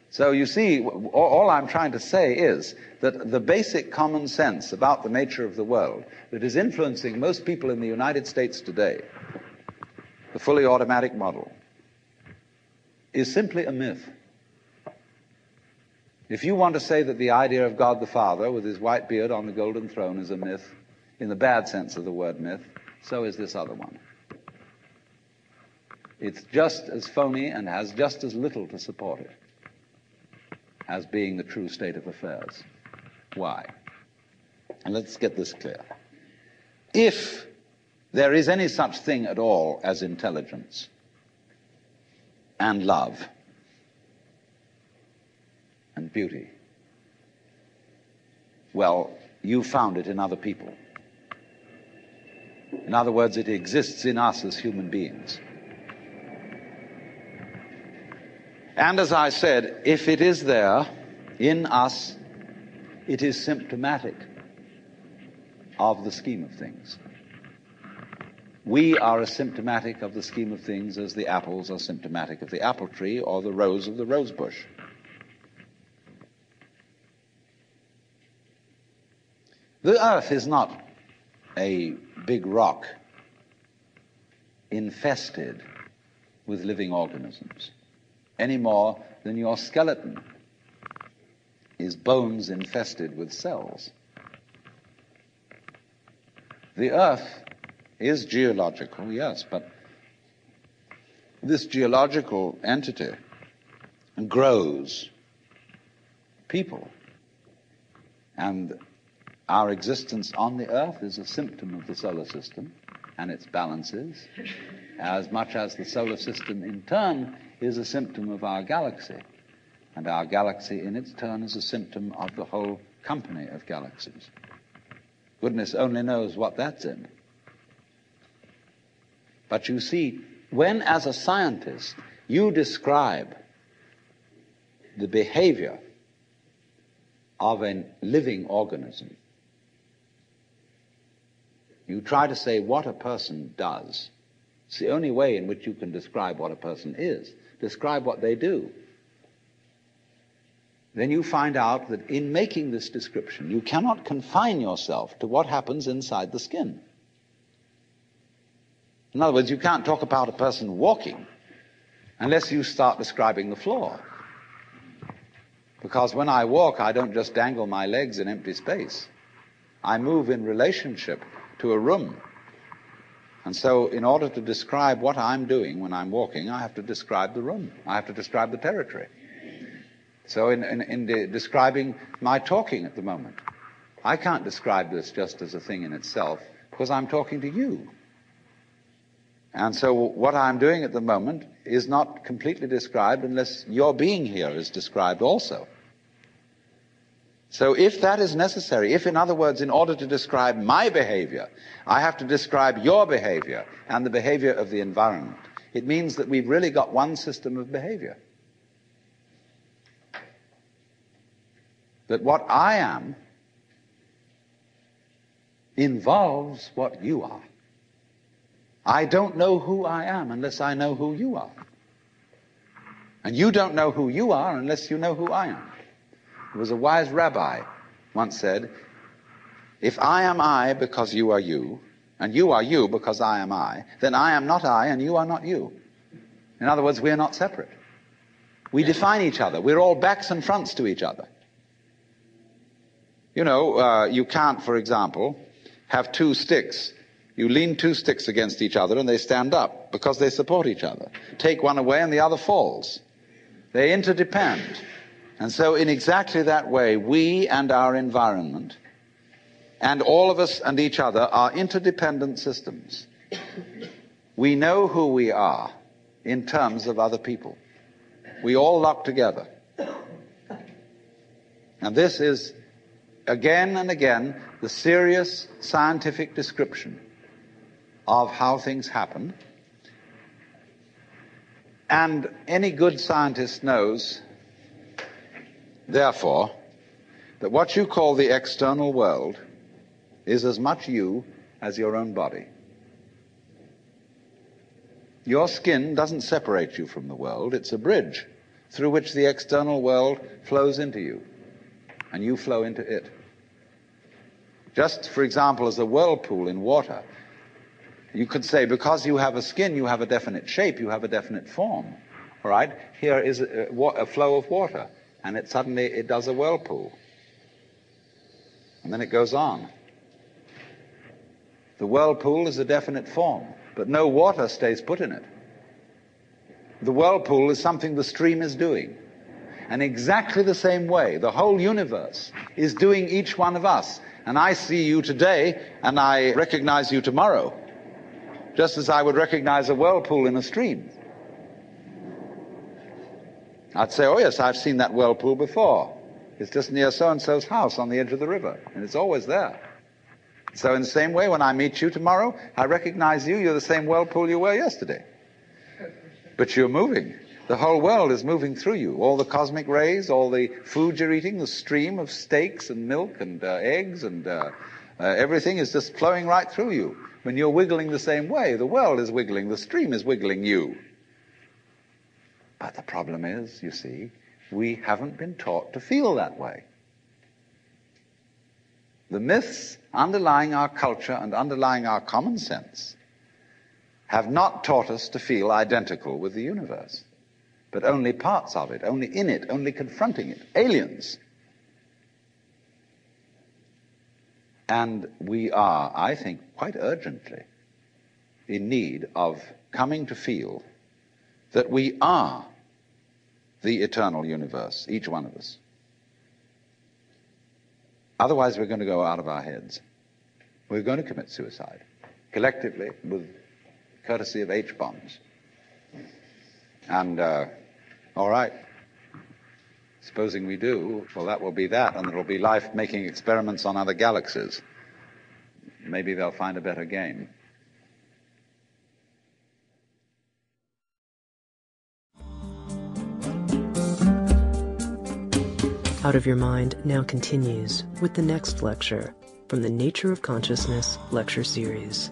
So you see, all I'm trying to say is that the basic common sense about the nature of the world that is influencing most people in the United States today, the fully automatic model, is simply a myth. If you want to say that the idea of God the Father with his white beard on the golden throne is a myth, in the bad sense of the word myth, so is this other one. It's just as phony and has just as little to support it as being the true state of affairs. Why? And let's get this clear. If there is any such thing at all as intelligence and love and beauty, well, you found it in other people. In other words, it exists in us as human beings. And as I said, if it is there in us, it is symptomatic of the scheme of things. We are as symptomatic of the scheme of things as the apples are symptomatic of the apple tree or the rose of the rose bush. The earth is not a big rock infested with living organisms, any more than your skeleton is bones infested with cells. The earth is geological, yes, but this geological entity grows people. And our existence on the earth is a symptom of the solar system and its balances, as much as the solar system in turn is a symptom of our galaxy, and our galaxy in its turn is a symptom of the whole company of galaxies. Goodness only knows what that's in. But you see, when as a scientist you describe the behavior of a living organism, you try to say what a person does. It's the only way in which you can describe what a person is. Describe what they do. Then you find out that in making this description, you cannot confine yourself to what happens inside the skin. In other words, you can't talk about a person walking unless you start describing the floor. Because when I walk, I don't just dangle my legs in empty space. I move in relationship to a room. And so in order to describe what I'm doing when I'm walking, I have to describe the room. I have to describe the territory. So in describing my talking at the moment, I can't describe this just as a thing in itself because I'm talking to you. And so what I'm doing at the moment is not completely described unless your being here is described also. So if that is necessary, if in other words, in order to describe my behavior, I have to describe your behavior and the behavior of the environment, it means that we've really got one system of behavior. That what I am involves what you are. I don't know who I am unless I know who you are. And you don't know who you are unless you know who I am. There was a wise rabbi once said, if I am I because you are you, and you are you because I am I, then I am not I and you are not you. In other words, we are not separate. We define each other. We're all backs and fronts to each other. You know, you can't, for example, have two sticks. You lean two sticks against each other and they stand up because they support each other. Take one away and the other falls. They interdepend. And so in exactly that way, we and our environment and all of us and each other are interdependent systems. We know who we are in terms of other people. We all lock together. And this is, again and again, the serious scientific description of how things happen. And any good scientist knows, therefore, that what you call the external world is as much you as your own body. Your skin doesn't separate you from the world, it's a bridge through which the external world flows into you, and you flow into it. Just, for example, as a whirlpool in water, you could say, because you have a skin, you have a definite shape, you have a definite form. All right? Here is a flow of water, and suddenly it does a whirlpool. And then it goes on. The whirlpool is a definite form, but no water stays put in it. The whirlpool is something the stream is doing. And exactly the same way, the whole universe is doing each one of us. And I see you today, and I recognize you tomorrow, just as I would recognize a whirlpool in a stream. I'd say, oh yes, I've seen that whirlpool before. It's just near so-and-so's house on the edge of the river, and it's always there. So in the same way, when I meet you tomorrow, I recognize you. You're the same whirlpool you were yesterday. But you're moving. The whole world is moving through you. All the cosmic rays, all the food you're eating, the stream of steaks and milk and eggs and everything is just flowing right through you. When you're wiggling the same way, the world is wiggling, the stream is wiggling you. But the problem is, you see, we haven't been taught to feel that way. The myths underlying our culture and underlying our common sense have not taught us to feel identical with the universe, but only parts of it, only in it, only confronting it, aliens. And we are, I think, quite urgently in need of coming to feel that we are the eternal universe, each one of us. Otherwise, we're going to go out of our heads. We're going to commit suicide, collectively, with courtesy of H-bombs. And, all right, supposing we do, well, that will be that, and there will be life making experiments on other galaxies. Maybe they'll find a better game. Out of Your Mind now continues with the next lecture from the Nature of Consciousness lecture series.